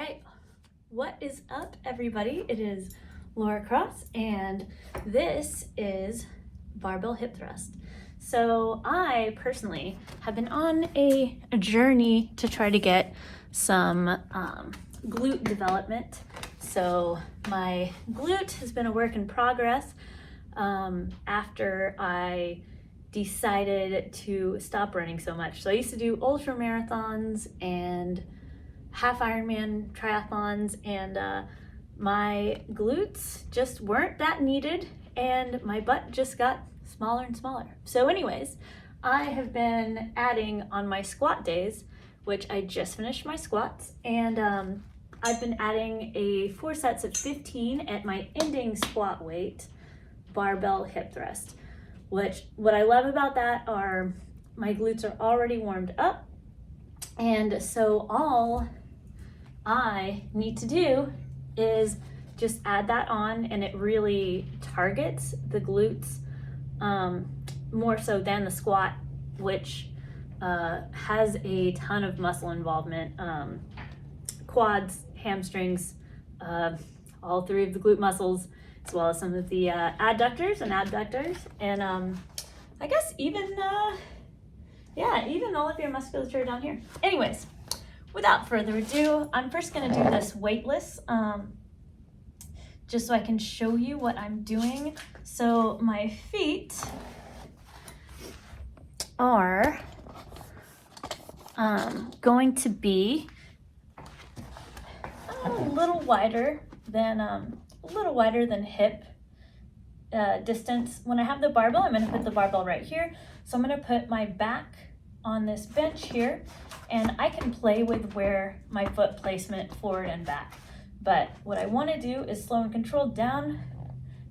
right, what is up, everybody? It is Laura Cross, and this is Barbell Hip Thrust. So I personally have been on a journey to try to get some glute development. So my glute has been a work in progress after I decided to stop running so much. So I used to do ultra marathons and half Ironman triathlons, and my glutes just weren't that needed, and my butt just got smaller and smaller. So anyways, I have been adding on my squat days, which I just finished my squats, and I've been adding 4 sets of 15 at my ending squat weight barbell hip thrust. What I love about that are my glutes are already warmed up, and so all I need to do is just add that on, and it really targets the glutes more so than the squat, which has a ton of muscle involvement, quads, hamstrings, all 3 of the glute muscles, as well as some of the adductors and abductors, and I guess even all of your musculature down here. Anyways, without further ado, I'm first going to do this weightless, just so I can show you what I'm doing. So my feet are going to be a little wider than hip distance. When I have the barbell, I'm going to put the barbell right here. So I'm going to put my back on this bench here, and I can play with where my foot placement forward and back. But what I want to do is slow and controlled down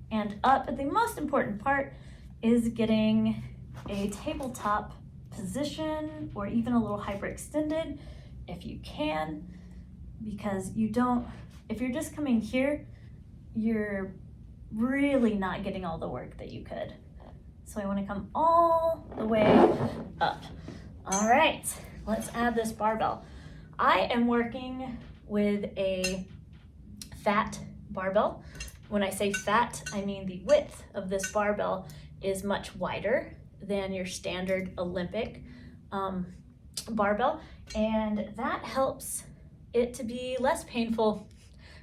and up. But the most important part is getting a tabletop position, or even a little hyperextended if you can, because if you're just coming here, you're really not getting all the work that you could. So I want to come all the way up. All right, let's add this barbell. I am working with a fat barbell. When I say fat, I mean the width of this barbell is much wider than your standard Olympic barbell, and that helps it to be less painful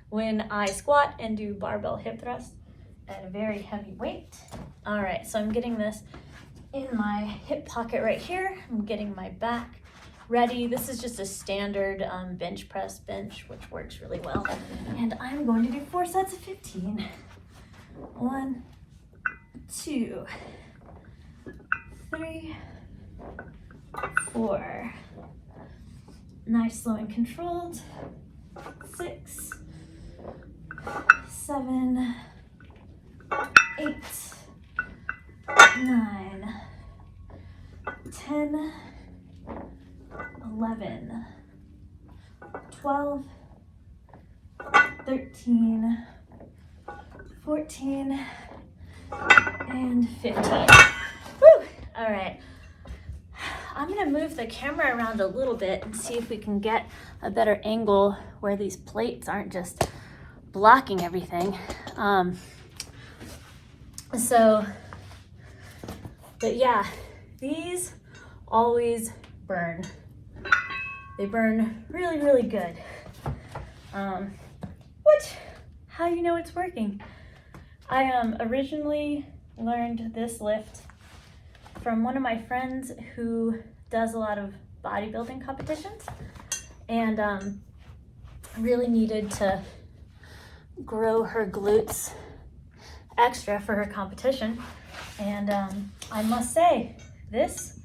when I squat and do barbell hip thrust at a very heavy weight. All right, so I'm getting this in my hip pocket right here. I'm getting my back ready. This is just a standard bench press bench, which works really well. And I'm going to do 4 sets of 15. 1, 2, 3, 4. Nice, slow and controlled. 6, 7, 8, 9, 10, 11, 12, 13, 14, and 15. Woo! All right. I'm gonna move the camera around a little bit and see if we can get a better angle where these plates aren't just blocking everything. But yeah, these always burn. They burn really, really good. How you know it's working? I originally learned this lift from one of my friends who does a lot of bodybuilding competitions, and really needed to grow her glutes extra for her competition. And I must say, this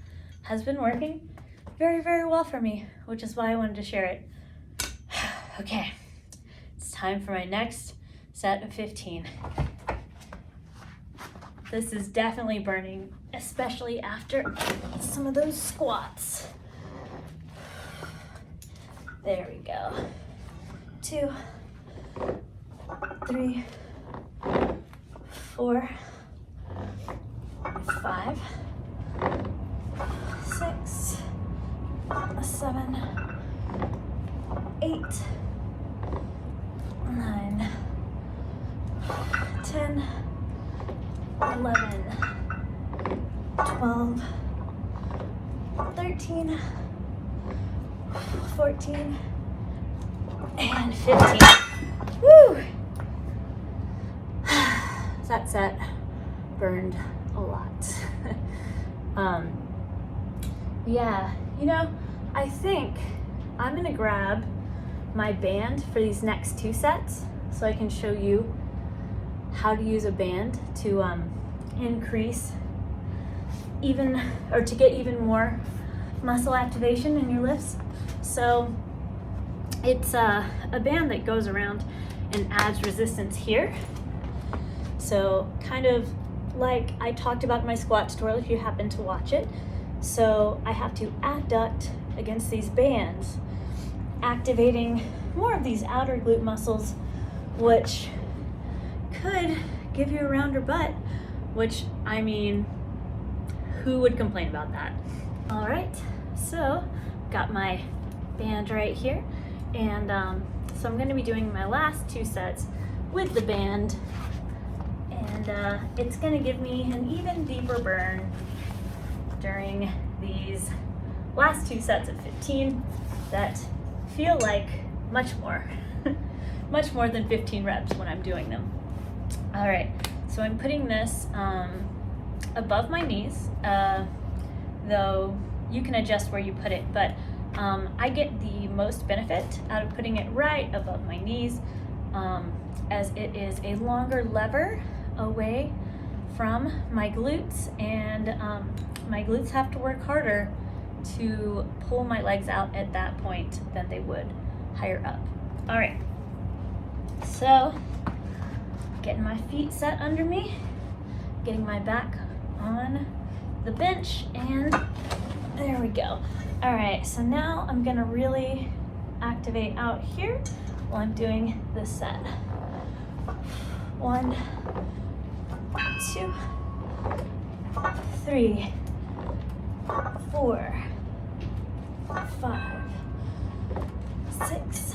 has been working very, very well for me, which is why I wanted to share it. Okay, it's time for my next set of 15. This is definitely burning, especially after some of those squats. There we go. 2, 3, 4, 5, 6, 7, 8, 9, 10, 11, 12, 13, 14, and 15. Woo! That set burned a lot. Yeah, you know, I think I'm gonna grab my band for these next 2 sets so I can show you how to use a band to increase even, or to get even more muscle activation in your lifts. So it's a band that goes around and adds resistance here. So kind of like I talked about in my squat tutorial if you happen to watch it. So I have to adduct against these bands, activating more of these outer glute muscles, which could give you a rounder butt, which, I mean, who would complain about that? All right, so got my band right here. And so I'm gonna be doing my last 2 sets with the band, and it's gonna give me an even deeper burn during these last 2 sets of 15 that feel like much more, much more than 15 reps when I'm doing them. All right, so I'm putting this above my knees, though you can adjust where you put it, but I get the most benefit out of putting it right above my knees, as it is a longer lever away from my glutes, and my glutes have to work harder to pull my legs out at that point than they would higher up. All right, so getting my feet set under me, getting my back on the bench, and there we go. All right, so now I'm gonna really activate out here while I'm doing this set. 1, 2, 3, 4, 5, 6,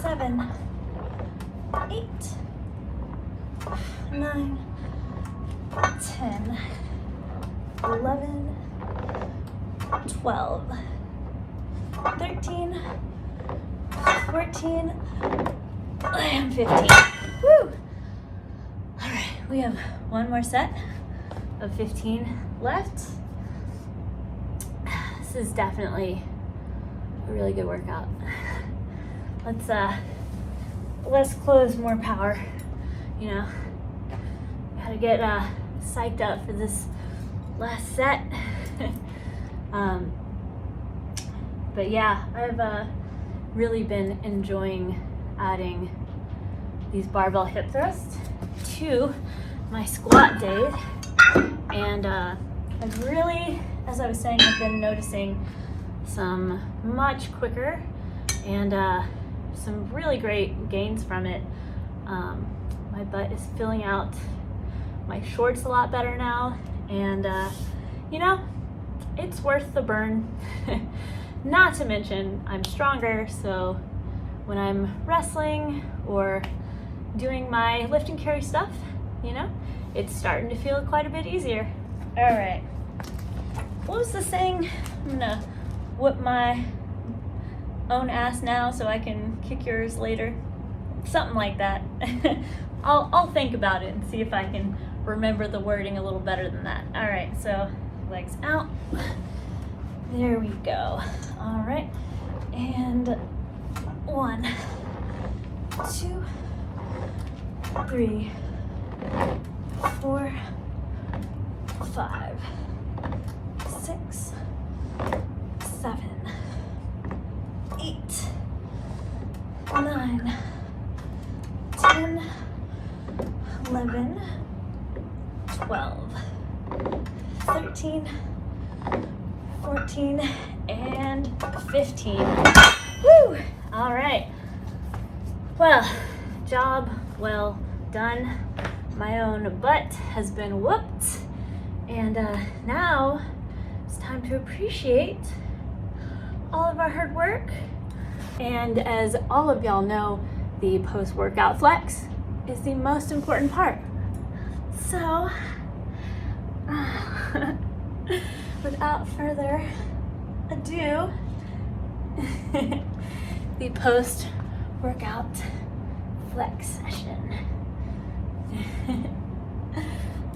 7, 8, 9, 10, 11, 12, 13, 14, and 15. Woo! All right, we have one more set of 15 left. This is definitely a really good workout. Let's less clothes, more power. You know, gotta get psyched up for this last set. But yeah, I've really been enjoying adding these barbell hip thrusts to my squat days, and I've really, as I was saying, I've been noticing some much quicker and some really great gains from it. My butt is filling out my shorts a lot better now, and you know, it's worth the burn. Not to mention I'm stronger, so when I'm wrestling or doing my lift and carry stuff, you know, it's starting to feel quite a bit easier. All right, what was the saying? I'm gonna whip my own ass now so I can kick yours later. Something like that. I'll think about it and see if I can remember the wording a little better than that. All right, so legs out. There we go. All right, and 1, 2, 3, 4, 5, 6, 7, 8, 9, 10, 11, 12, 13, 14, and 15. Woo! All right. Well, job well done. My own butt has been whooped, and now it's time to appreciate all of our hard work And as all of y'all know, the post-workout flex is the most important part. So, without further ado, the post-workout flex session.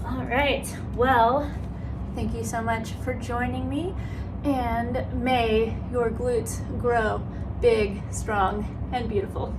All right, well, thank you so much for joining me, and may your glutes grow big, strong, and beautiful.